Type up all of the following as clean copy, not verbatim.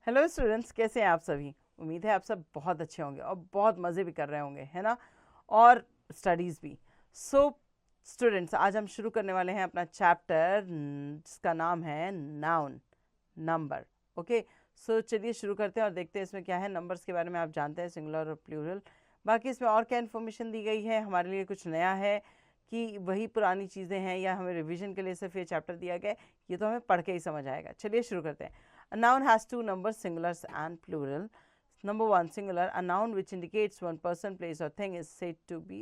Hello students, कैसे हैं आप सभी। उम्मीद है आप सब बहुत अच्छे होंगे और बहुत मज़े भी कर रहे होंगे, है ना, और स्टडीज़ भी। सो स्टूडेंट्स, आज हम शुरू करने वाले हैं अपना चैप्टर जिसका नाम है नाउन, नंबर। ओके, सो चलिए शुरू करते हैं और देखते हैं इसमें क्या है। नंबर्स के बारे में आप जानते हैं, सिंगुलर और प्लूरल। बाकी इसमें और क्या इन्फॉर्मेशन दी गई है हमारे लिए, कुछ नया है कि वही पुरानी चीज़ें हैं या हमें रिवीजन के लिए सिर्फ ये चैप्टर दिया गया है, ये तो हमें पढ़ के ही समझ आएगा। चलिए शुरू करते हैं। A noun has two numbers, singulars and plural. Number one, singular. A noun which indicates one person, place, or thing is said to be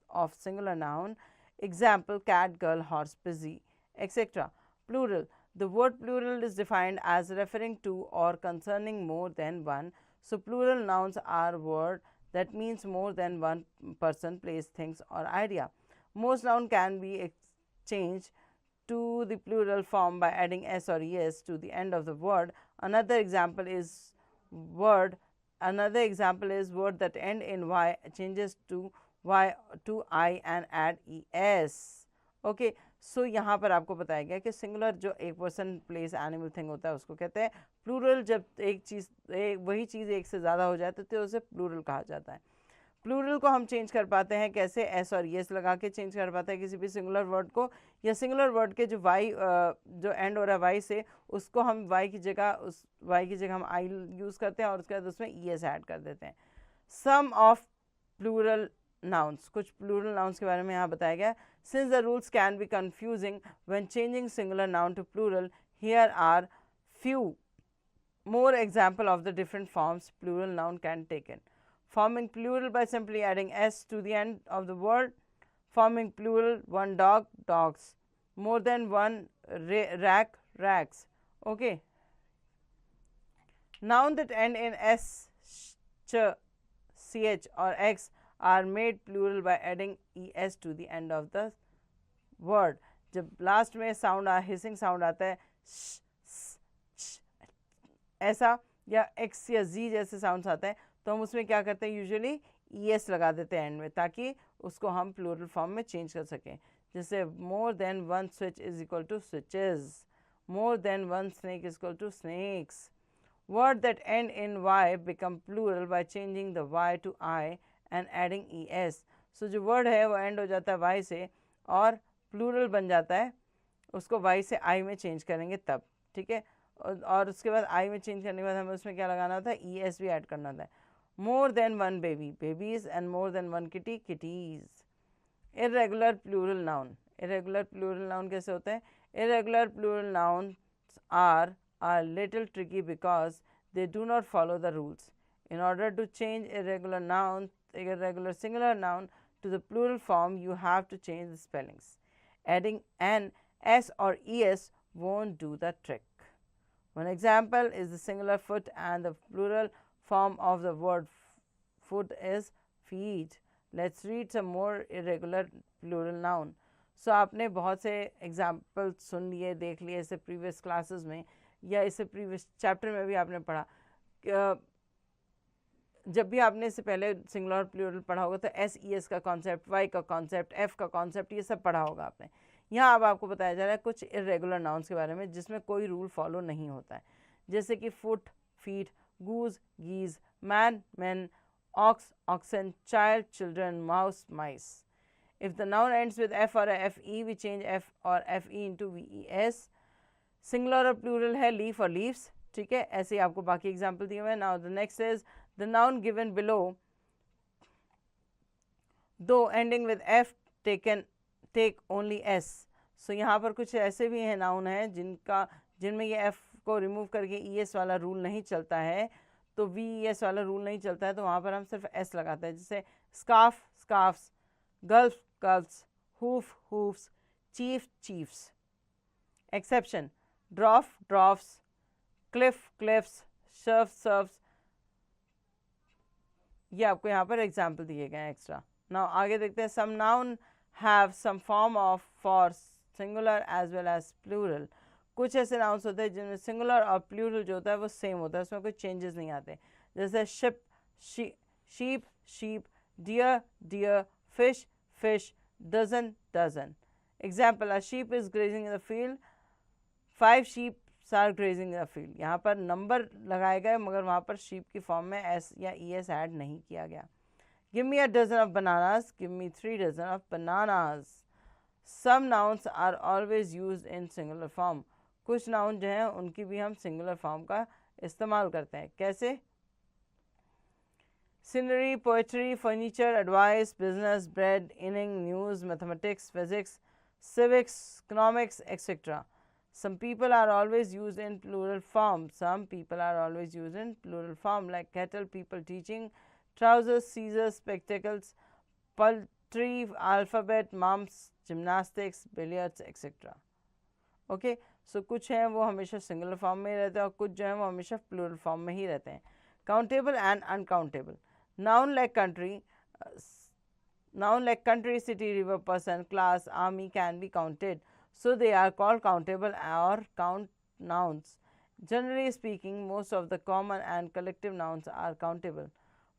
of singular noun. Example: cat, girl, horse, busy, etc. Plural. The word plural is defined as referring to or concerning more than one. So plural nouns are word that means more than one person, place, things, or idea. Most noun can be exchanged to the plural form by adding s or es to the end of the word. Another example is word that end in y changes to y to I and add es. Okay, so यहाँ पर आपको बताया गया कि singular जो एक person, place, animal, thing होता है उसको कहते हैं प्लूरल। जब वही चीज़ एक से ज़्यादा हो जाए तो उसे प्लूरल कहा जाता है। प्लूरल को हम चेंज कर पाते हैं कैसे? एस और येस लगा के चेंज कर पाते हैं किसी भी सिंगुलर वर्ड को, या सिंगुलर वर्ड के जो वाई जो एंड हो रहा है वाई से, उसको हम वाई की जगह हम आई यूज़ करते हैं और उसके बाद उसमें ई एस ऐड कर देते हैं। सम ऑफ प्लूरल nouns, कुछ प्लूरल nouns के बारे में यहाँ बताया गया। Since the rules can be confusing when changing singular noun to plural, here are few more example of the different forms plural noun can take in. Forming plural by simply adding s to the end of the word. Forming plural: one dog, dogs. More than one rack, racks. Okay. Noun that end in s, ch, ch or x are made plural by adding es to the end of the word. जब last में sound hissing sound आता है ऐसा, या x या जी जैसे sounds आते हैं, तो हम उसमें क्या करते हैं, यूजुअली ई एस लगा देते हैं एंड में, ताकि उसको हम प्लूरल फॉर्म में चेंज कर सकें। जैसे more than one switch is equal to switches, more than one snake is equal to snakes. Word that end in Y become plural by changing the Y to I and adding E S. So जो word है वो and हो जाता है Y से और plural बन जाता है, उसको वाई से आई में चेंज करेंगे तब, ठीक है। और उसके बाद आई में चेंज करने के बाद हमें उसमें क्या लगाना था, ई एस भी ऐड करना था। More than one baby, babies, and more than one kitty, kitties. Irregular plural noun, irregular plural noun कैसे होते हैं? Irregular plural noun are little tricky because they do not follow the rules. In order to change irregular singular noun to the plural form, you have to change the spellings. Adding an s or es won't do the trick. One example is the singular foot, and the plural form of the word foot is feet. Let's read some more irregular plural noun. So आपने बहुत से example सुन लिए, देख लिए इससे previous classes में, या इससे प्रीवियस चैप्टर में भी आपने पढ़ा। जब भी आपने इससे पहले सिंगुलर और प्लूरल पढ़ा होगा तो एस ई एस का कॉन्सेप्ट, वाई का कॉन्सेप्ट, एफ का कॉन्सेप्ट, ये सब पढ़ा होगा आपने। यहाँ अब आपको बताया जा रहा है कुछ इरेगुलर नाउन्स के बारे में जिसमें कोई रूल फॉलो नहीं होता है, जैसे कि foot, feet, goose, geese, man, man, ox, oxen, child, children, mouse, mice. If the noun ends with f or fe, we change f or fe into ves. Singular और प्लूरल है leaf और leaves, ठीक है। ऐसे ही आपको बाकी example दिए हुए हैं। Now the next is the noun given below, do ending with F take only S. So यहाँ पर कुछ ऐसे भी हैं नाउन हैं जिनमें ये एफ को रिमूव करके ई एस वाला रूल नहीं चलता है, तो वी ई एस वाला रूल नहीं चलता है, तो वहाँ पर हम सिर्फ एस लगाते हैं। जैसे scarf, scarfs, gulf, gulfs, hoof, hoofs, chief, chiefs. Exception: dwarf, dwarfs, cliff, cliffs, surf, surfs. ये आपको यहाँ पर एग्जाम्पल दिए गए हैं एक्स्ट्रा। नाउ आगे देखते हैं। Some noun have some form of for singular as well as plural. कुछ ऐसे नाउन्स होते हैं जिनमें सिंगुलर और प्लूरल जो होता है वो सेम होता है, उसमें कोई चेंजेस नहीं आते। जैसे ship, sheep, sheep, deer, deer, fish, fish, dozen, dozen. Example: a sheep is grazing in the field. 5 sheep are grazing the field. यहाँ पर नंबर लगाए गए मगर वहाँ पर शीप की फॉर्म में एस या ई एस ऐड नहीं किया गया। Give me a dozen of bananas, give me 3 dozen of bananas. Some nouns are always use in singular form. कुछ नाउन जो हैं उनकी भी हम सिंगुलर फॉर्म का इस्तेमाल करते हैं। कैसे? Scenery, poetry, furniture, advice, business, bread, inning, news, mathematics, physics, civics, economics, etc. Some people are always used in plural form. Some people are always used in plural form, like kettle, people, teaching, trousers, scissors, spectacles, poultry, alphabet, mums, gymnastics, billiards, etc. Okay, so कुछ हैं वो हमेशा singular form में ही रहते हैं और कुछ जो हैं वो हमेशा प्लूरल फॉर्म में ही रहते हैं। Countable and uncountable. Noun like country, noun like country, city, river, person, class, army can be counted, so they are called countable or count nouns. Generally speaking, most of the common and collective nouns are countable.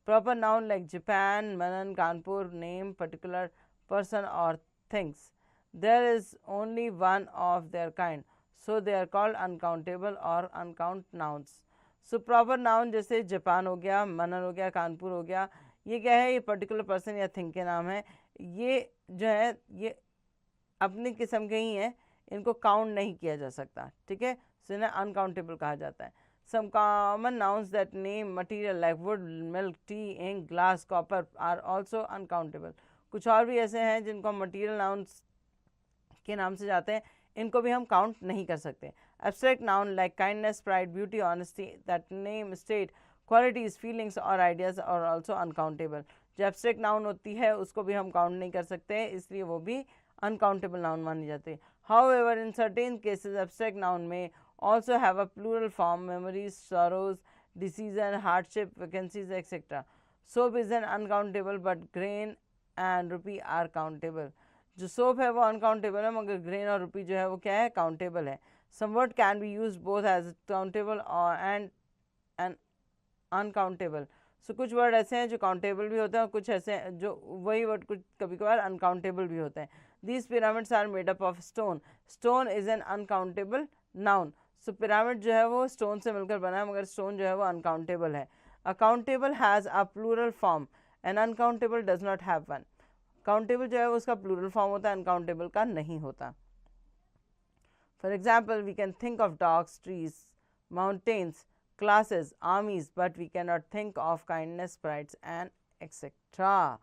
Proper noun like Japan, Manan, Kanpur name particular person or things. There is only one of their kind, so they are called uncountable or uncount nouns. So proper noun जैसे Japan हो गया, मनन हो गया, कानपुर हो गया, ये क्या है? ये पर्टिकुलर पर्सन या थिंग के नाम है। ये जो है ये अपनी किस्म के ही हैं, इनको काउंट नहीं किया जा सकता, ठीक है? सो इन्हें अनकाउंटेबल कहा जाता है। Some common nouns that name material like wood, milk, tea, ink, glass, copper are also uncountable. कुछ और भी ऐसे हैं जिनको मटीरियल नाउन्स के नाम से जाते हैं, इनको भी हम काउंट नहीं कर सकते। Abstract noun like kindness, pride, beauty, honesty that name state qualities, feelings और आइडियाज़ और ऑल्सो अनकाउंटेबल। जो एब्स्ट्रैक्ट नाउन होती है उसको भी हम काउंट नहीं कर सकते, इसलिए वो भी अनकाउंटेबल नाउन मानी जाती है। However in certain cases abstract noun में also have a plural form, memories, sorrows, decision, hardship, vacancies, etc. Soap is an uncountable but grain and rupee are countable. जो soap है वो uncountable है मगर grain और rupee जो है वो क्या है? countable है। Some word can be used both as countable or and uncountable. So कुछ word ऐसे हैं जो countable भी होते हैं और कुछ ऐसे हैं जो वही word कुछ कभी कभार uncountable भी होते हैं। These pyramids are made up of stone. Stone is an uncountable noun. So pyramid जो है वो स्टोन से मिलकर बना है मगर स्टोन जो है वो अनकाउंटेबल है। Accountable has a plural form and uncountable does not have one. Countable जो है उसका प्लूरल फॉर्म होता है, अनकाउंटेबल का नहीं होता। For example we can think of dogs, trees, mountains, classes, armies, but we can not think of kindness, prides and etcetera.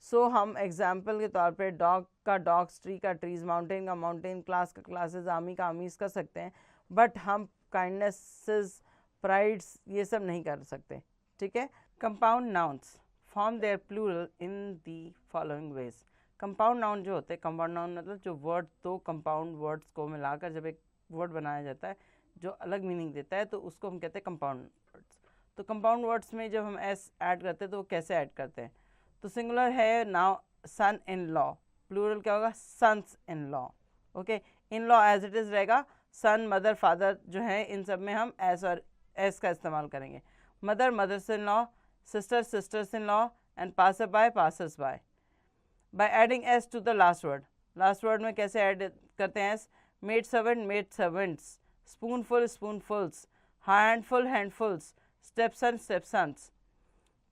सो हम एग्जाम्पल के तौर पे डॉग का डॉग्स, ट्री का ट्रीज, माउंटेन का माउंटेन, क्लास का क्लासेस, आर्मी का आर्मीज कर सकते हैं, बट हम काइंडनेस, प्राइड्स ये सब नहीं कर सकते, ठीक है? Compound nouns form their plural in the following ways. Compound noun जो होते हैं, कंपाउंड नाउन मतलब जो वर्ड, दो कंपाउंड वर्ड्स को मिलाकर जब एक वर्ड बनाया जाता है जो अलग मीनिंग देता है तो उसको हम कहते हैं कंपाउंड वर्ड्स। तो कंपाउंड वर्ड्स में जब हम एस ऐड करते हैं तो वो कैसे ऐड करते हैं? तो सिंगुलर है now son in law, plural क्या होगा? Sons in law. Okay, in law as it is रहेगा, सन, मदर, फादर जो है इन सब में हम एस और एस का इस्तेमाल करेंगे। Mother, mothers in law, sister, sisters in law and passer by, passers by. By adding S to the last word. Last word में कैसे ऐड करते हैं S? Maid servant, maid servants, spoonful, spoonfuls, handful, handfuls, stepson, stepsons.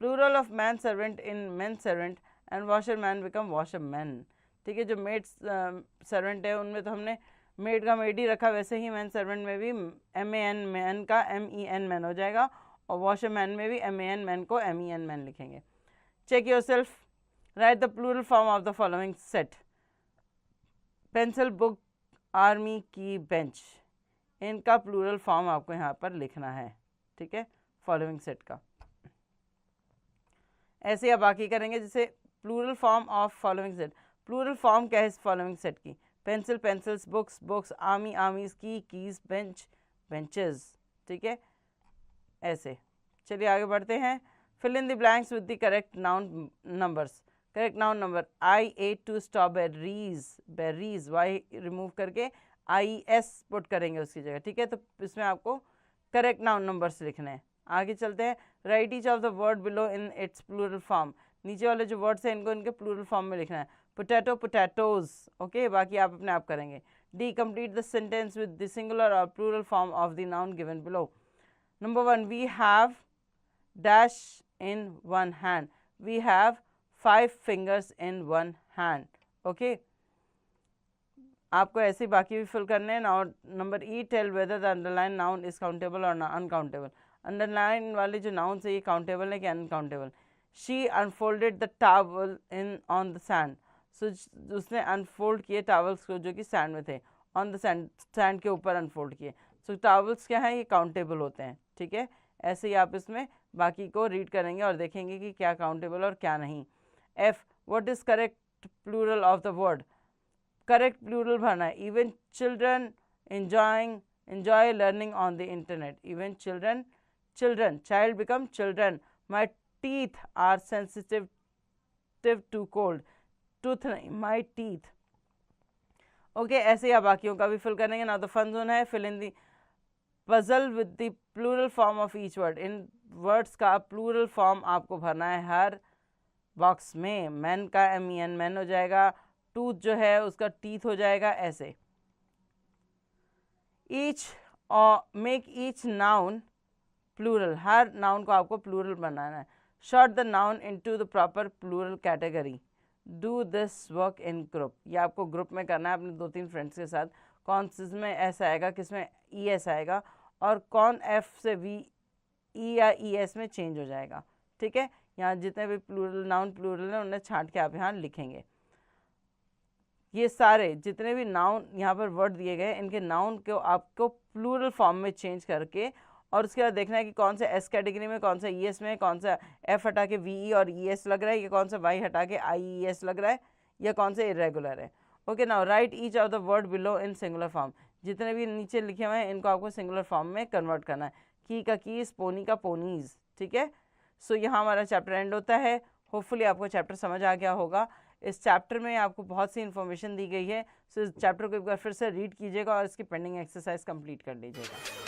Plural of man servant in man servant and washer man become washer man. ठीक है, जो maid servant है उनमें तो हमने मेड का मेड ही रखा, वैसे ही मैन सर्वेंट में भी एम ए एन मैन का एम ई एन मैन हो जाएगा और वॉशर मैन में भी एम ए एन मैन को एम ई एन मैन लिखेंगे। Check yourself, write the plural form of the following set. Pencil, book, army, key, bench, इनका plural form आपको यहाँ पर लिखना है, ठीक है, फॉलोइंग सेट का। ऐसे आप बाकी करेंगे जैसे plural form of following set. Plural form क्या है इस फॉलोइंग सेट की? Pencil, pencils, books, books, army, armies, key, keys, bench, benches, ठीक है, ऐसे। चलिए आगे बढ़ते हैं। Fill in the blanks with the correct noun numbers. Correct noun number, I ate 2 strawberries, berries, Y remove करके आई एस पुट करेंगे उसकी जगह, ठीक है? तो इसमें आपको करेक्ट नाउन नंबर्स लिखने हैं। आगे चलते हैं। Write each of the word below in its plural form. नीचे वाले जो वर्ड्स हैं इनको इनके प्लूरल फॉर्म में लिखना है। पोटैटो, पोटैटोज, ओके, बाकी आप अपने आप करेंगे। D. Complete the sentence with the singular or plural form of the noun given below. Number 1, we have dash in one hand. We have 5 fingers in one hand. Okay, आपको ऐसे बाकी भी fill करने हैं. Now number E, tell whether the underline noun is countable or uncountable. Underline वाले जो noun है ये काउंटेबल है कि uncountable. She unfolded the towel in on the sand. So उसने अनफोल्ड किए टॉवल्स को जो कि सैंड में थे. ऑन द सैंड, सैंड के ऊपर अनफोल्ड किए. सो टॉवल्स क्या हैं, ये काउंटेबल होते हैं. ठीक है, ऐसे ही आप इसमें बाकी को रीड करेंगे और देखेंगे कि क्या काउंटेबल और क्या नहीं. F, what is correct plural of the word. Correct plural भरना है. Even children enjoy learning on the internet. Even children, child become children. My teeth are sensitive to cold. Tooth नहीं, my teeth. ओके, ऐसे ही आप बाकियों का भी fill करेंगे. नाउ द फन जोन है, fill in the puzzle with the plural form of each word. इन वर्ड्स का प्लूरल फॉर्म आपको भरना है हर बॉक्स में. मैन का MEN मैन हो जाएगा. टूथ जो है उसका टीथ हो जाएगा. ऐसे each make each noun plural. हर नाउन को आपको प्लूरल बनाना है. Sort the noun into the proper plural category. Do this work in group. ये आपको ग्रुप में करना है अपने 2-3 फ्रेंड्स के साथ. कौन किसमें एस आएगा, किसमें ES आएगा और कौन F से V, E या ES में चेंज हो जाएगा. ठीक है, यहाँ जितने भी प्लूरल नाउन प्लूरल हैं उन्हें छांट के आप यहाँ लिखेंगे. ये सारे जितने भी नाउन यहाँ पर वर्ड दिए गए इनके नाउन को आपको प्लूरल फॉर्म में चेंज करके और उसके बाद देखना है कि कौन सा S कैटेगरी में, कौन सा ES में, कौन सा F हटा के VE और ES लग रहा है, या कौन सा Y हटा के IES लग रहा है, या कौन सा इरेगुलर है. Okay, now right each of the word below in singular form. जितने भी नीचे लिखे हुए हैं इनको आपको सिंगुलर फॉर्म में कन्वर्ट करना है. की का कीज, पोनी का पोनीज. ठीक है, सो यहाँ हमारा चैप्टर एंड होता है. होपफुली आपको चैप्टर समझ आ गया होगा. इस चैप्टर में आपको बहुत सी इन्फॉर्मेशन दी गई है. सो इस चैप्टर को एक बार फिर से रीड कीजिएगा और इसकी पेंडिंग एक्सरसाइज कंप्लीट कर लीजिएगा.